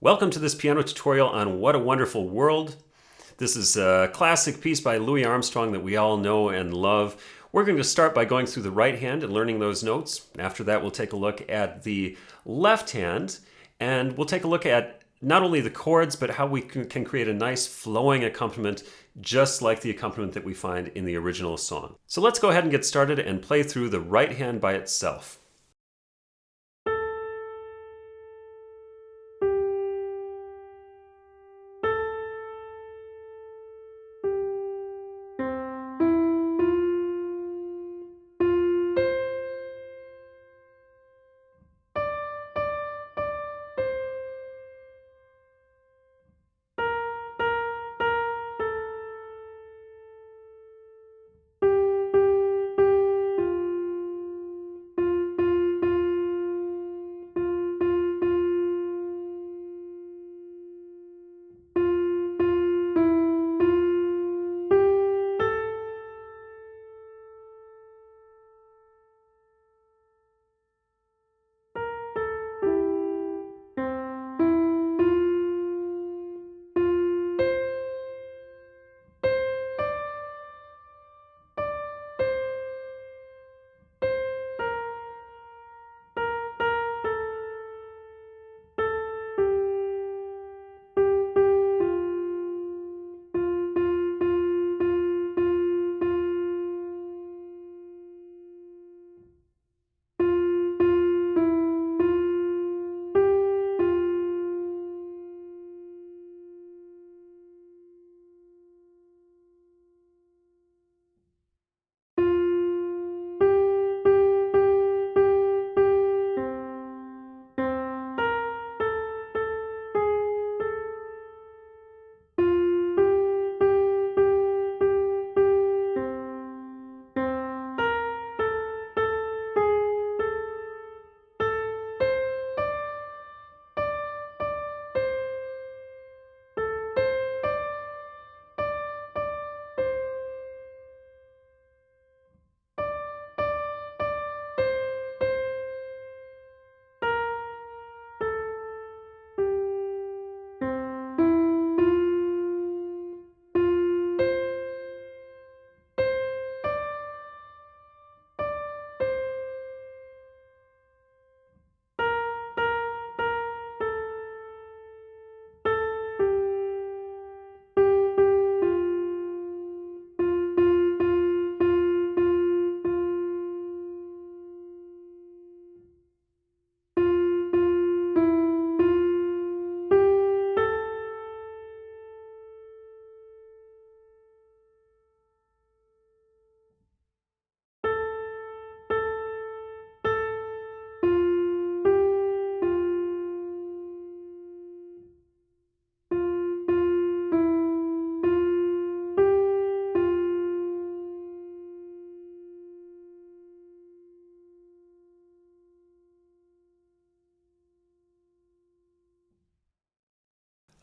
Welcome to this piano tutorial on What a Wonderful World. This is a classic piece by Louis Armstrong that we all know and love. We're going to start by going through the right hand and learning those notes. After that, we'll take a look at the left hand, and we'll take a look at not only the chords, but how we can create a nice flowing accompaniment, just like the accompaniment that we find in the original song. So let's go ahead and get started and play through the right hand by itself.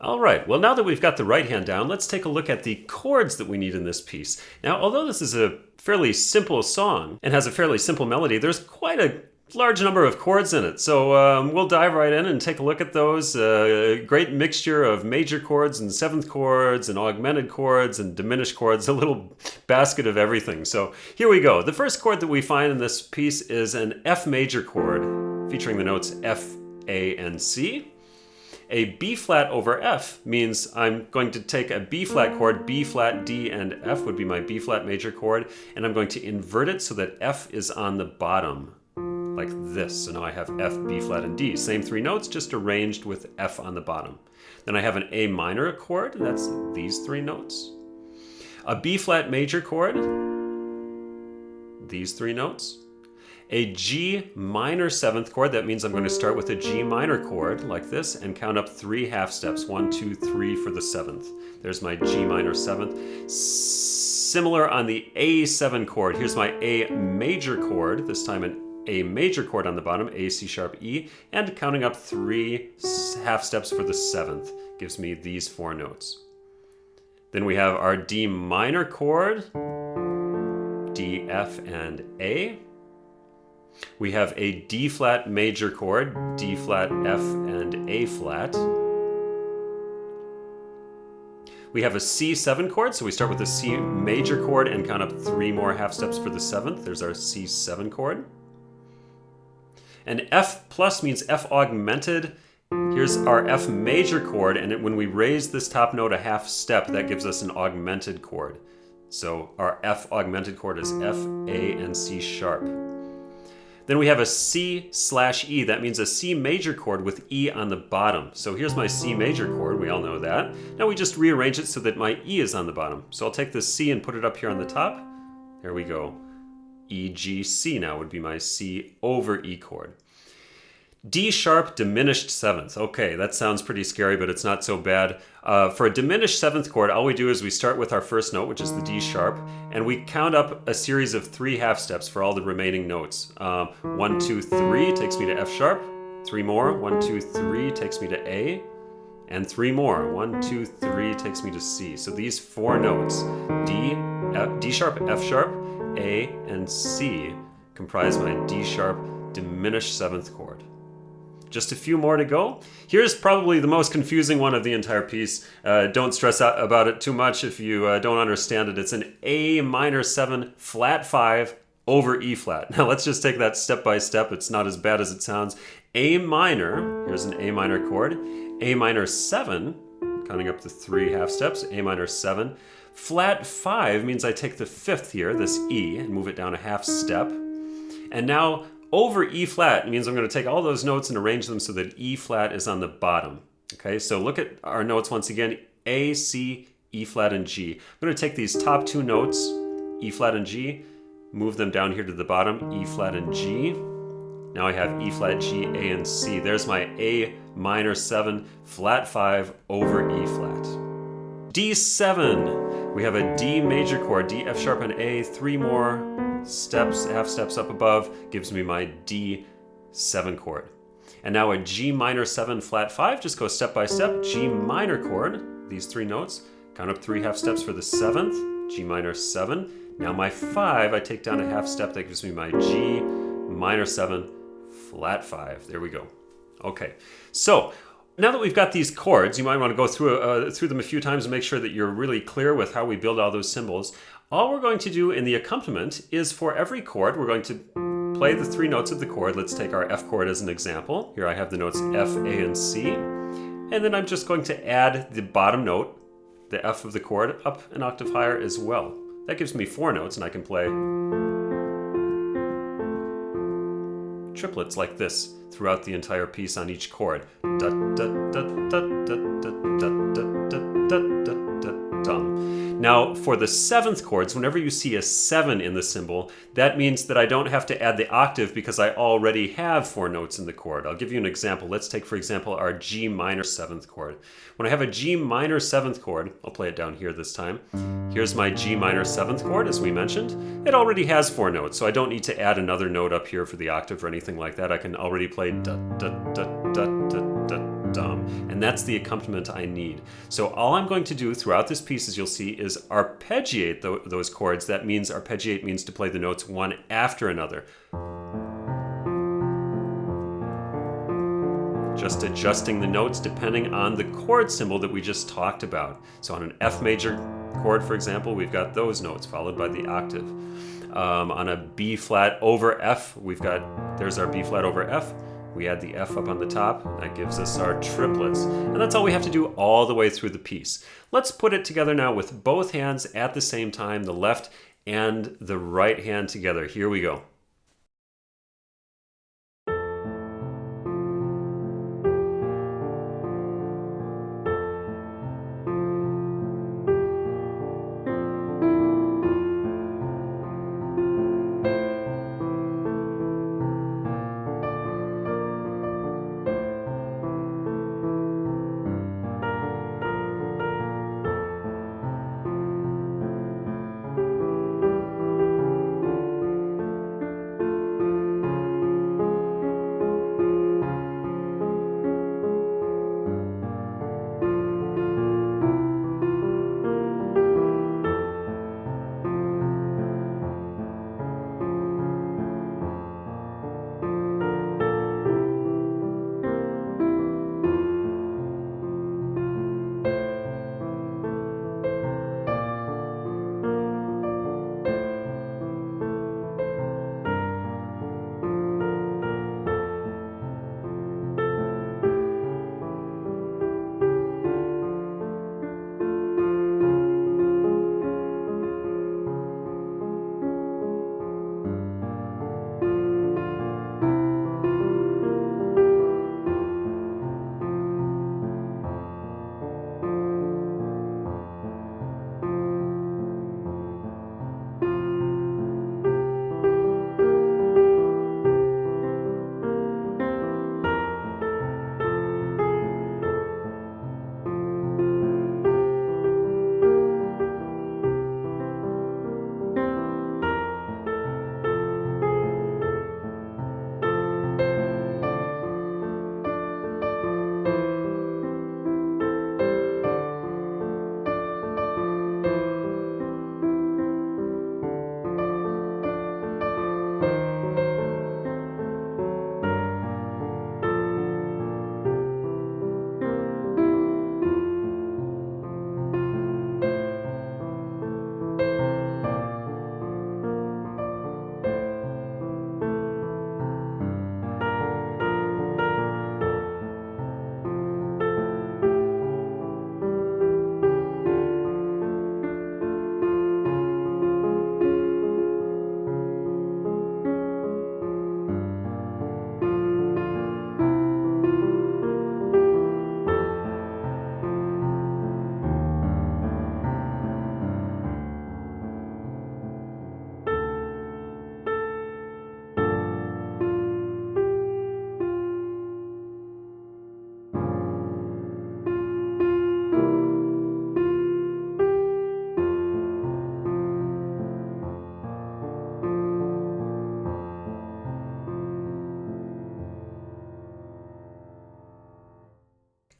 All right, well, now that we've got the right hand down, let's take a look at the chords that we need in this piece. Now, although this is a fairly simple song and has a fairly simple melody, there's quite a large number of chords in it. So we'll dive right in and take a look at those. A great mixture of major chords and seventh chords and augmented chords and diminished chords, a little basket of everything. So here we go. The first chord that we find in this piece is an F major chord featuring the notes F, A, and C. A B flat over F means I'm going to take a B flat chord, B flat, D, and F would be my B flat major chord, and I'm going to invert it so that F is on the bottom, like this. So now I have F, B flat, and D. Same three notes, just arranged with F on the bottom. Then I have an A minor chord, that's these three notes. A B flat major chord, these three notes. A G minor seventh chord, that means I'm going to start with a G minor chord like this and count up 3 half steps, 1, 2, 3 for the seventh. There's my G minor seventh. Similar on the A7 chord, here's my A major chord, this time an A major chord on the bottom, A, C sharp, E, and counting up 3 half steps for the seventh gives me these 4 notes. Then we have our D minor chord, D, F, and A. We have a D flat major chord, D flat, F, and A flat. We have a C7 chord, so we start with a C major chord and count up 3 more half steps for the 7th. There's our C7 chord. And F plus means F augmented. Here's our F major chord, and when we raise this top note a half step, that gives us an augmented chord. So our F augmented chord is F, A, and C sharp. Then we have a C/E. That means a C major chord with E on the bottom. So here's my C major chord. We all know that. Now we just rearrange it so that my E is on the bottom. So I'll take this C and put it up here on the top. There we go. E, G, C now would be my C over E chord. D sharp diminished 7th. Okay, that sounds pretty scary, but it's not so bad. For a diminished 7th chord, all we do is we start with our first note, which is the D sharp, and we count up a series of 3 half steps for all the remaining notes. 1, 2, 3 takes me to F sharp. 3 more. 1, 2, 3 takes me to A. And 3 more. 1, 2, 3 takes me to C. So these 4 notes, D sharp, F sharp, A, and C, comprise my D sharp diminished 7th chord. Just a few more to go. Here's probably the most confusing one of the entire piece. Don't stress out about it too much if you don't understand it. It's an A minor 7 flat 5 over E flat. Now let's just take that step by step. It's not as bad as it sounds. A minor, here's an A minor chord. A minor 7, counting up the 3 half steps, A minor 7. Flat 5 means I take the 5th here, this E, and move it down a half step. And now over E flat means I'm going to take all those notes and arrange them so that E flat is on the bottom. Okay, so look at our notes once again, A, C, E flat, and G. I'm going to take these top 2 notes, E flat and G, move them down here to the bottom, E flat and G. Now I have E flat, G, A, and C. There's my A minor 7 flat 5 over E flat. D7, we have a D major chord, D, F sharp, and A, 3 more steps, half steps up above, gives me my D7 chord. And now a G minor 7 flat 5, just go step by step, G minor chord, these 3 notes, count up 3 half steps for the 7th, G minor 7. Now my 5, I take down a half step, that gives me my G minor 7 flat 5. There we go. Okay, so now that we've got these chords, you might want to go through them a few times and make sure that you're really clear with how we build all those symbols. All we're going to do in the accompaniment is for every chord, we're going to play the 3 notes of the chord. Let's take our F chord as an example. Here I have the notes F, A, and C. And then I'm just going to add the bottom note, the F of the chord, up an octave higher as well. That gives me 4 notes, and I can play triplets like this throughout the entire piece on each chord. Da, da, da, da, da, da, da, da, da, da, da, dum. Now, for the 7th chords, whenever you see a 7 in the symbol, that means that I don't have to add the octave because I already have 4 notes in the chord. I'll give you an example. Let's take, for example, our G minor 7th chord. When I have a G minor 7th chord, I'll play it down here this time. Here's my G minor 7th chord, as we mentioned. It already has 4 notes, so I don't need to add another note up here for the octave or anything like that. I can already play da, da, da, da, da, da, dum, and that's the accompaniment I need. So all I'm going to do throughout this piece, as you'll see, is arpeggiate those chords. That means arpeggiate means to play the notes one after another. Just adjusting the notes depending on the chord symbol that we just talked about. So on an F major chord, for example, we've got those notes followed by the octave. On a B flat over F, there's our B flat over F. We add the F up on the top. That gives us our triplets. And that's all we have to do all the way through the piece. Let's put it together now with both hands at the same time, the left and the right hand together. Here we go.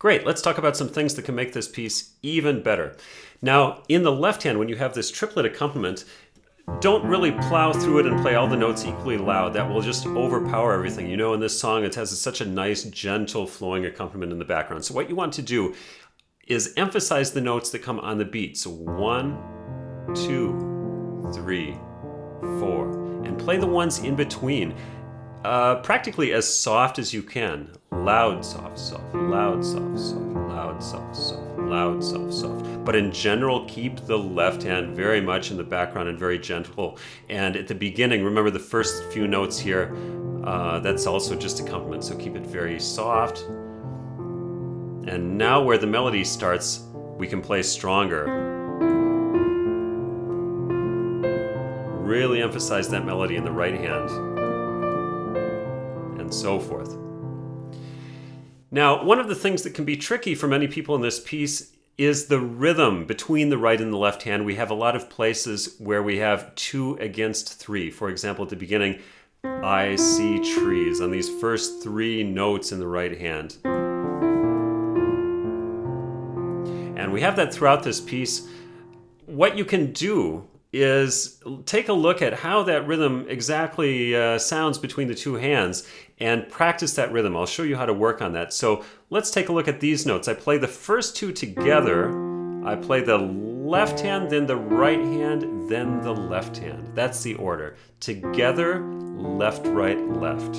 Great, let's talk about some things that can make this piece even better. Now, in the left hand, when you have this triplet accompaniment, don't really plow through it and play all the notes equally loud. That will just overpower everything. You know, in this song, it has such a nice, gentle, flowing accompaniment in the background. So what you want to do is emphasize the notes that come on the beat. So 1, 2, 3, 4, and play the ones in between. Practically as soft as you can. Loud, soft, soft, loud, soft, soft, loud, soft, soft, loud, soft, soft. But in general, keep the left hand very much in the background and very gentle. And at the beginning, remember the first few notes here, that's also just accompaniment, so keep it very soft. And now where the melody starts, we can play stronger. Really emphasize that melody in the right hand. And so forth. Now, one of the things that can be tricky for many people in this piece is the rhythm between the right and the left hand. We have a lot of places where we have 2 against 3. For example, at the beginning, I see trees, on these first 3 notes in the right hand. And we have that throughout this piece. What you can do is take a look at how that rhythm exactly sounds between the 2 hands and practice that rhythm. I'll show you how to work on that. So let's take a look at these notes. I play the first 2 together. I play the left hand, then the right hand, then the left hand. That's the order. Together, left, right, left.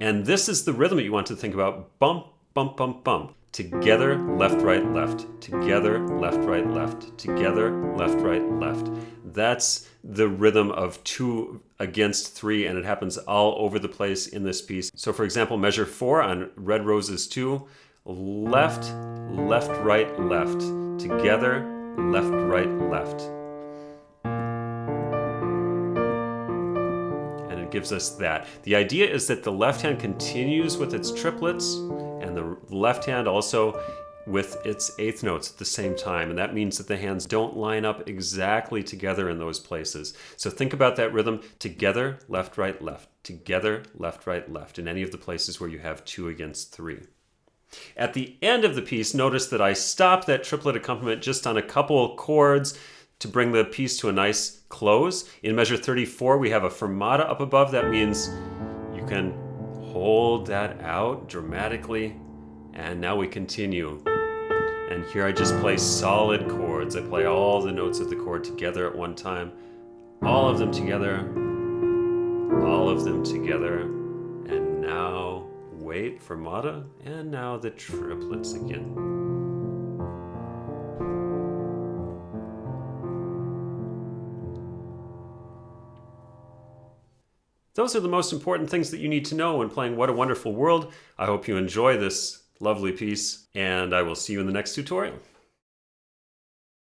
And this is the rhythm that you want to think about. Bump, bump, bump, bump. Together, left, right, left. Together, left, right, left. Together, left, right, left. That's the rhythm of 2 against 3, and it happens all over the place in this piece. So for example, measure 4 on Red Roses 2, left, left, right, left. Together, left, right, left. And it gives us that. The idea is that the left hand continues with its triplets, and the left hand also with its 8th notes at the same time. And that means that the hands don't line up exactly together in those places. So think about that rhythm: together, left, right, left. Together, left, right, left, in any of the places where you have 2 against 3. At the end of the piece, notice that I stop that triplet accompaniment just on a couple chords to bring the piece to a nice close. In measure 34, we have a fermata up above. That means you can hold that out dramatically. And now we continue. And here I just play solid chords. I play all the notes of the chord together at one time. All of them together. All of them together. And now wait, fermata. And now the triplets again. Those are the most important things that you need to know when playing What a Wonderful World. I hope you enjoy this lovely piece, and I will see you in the next tutorial.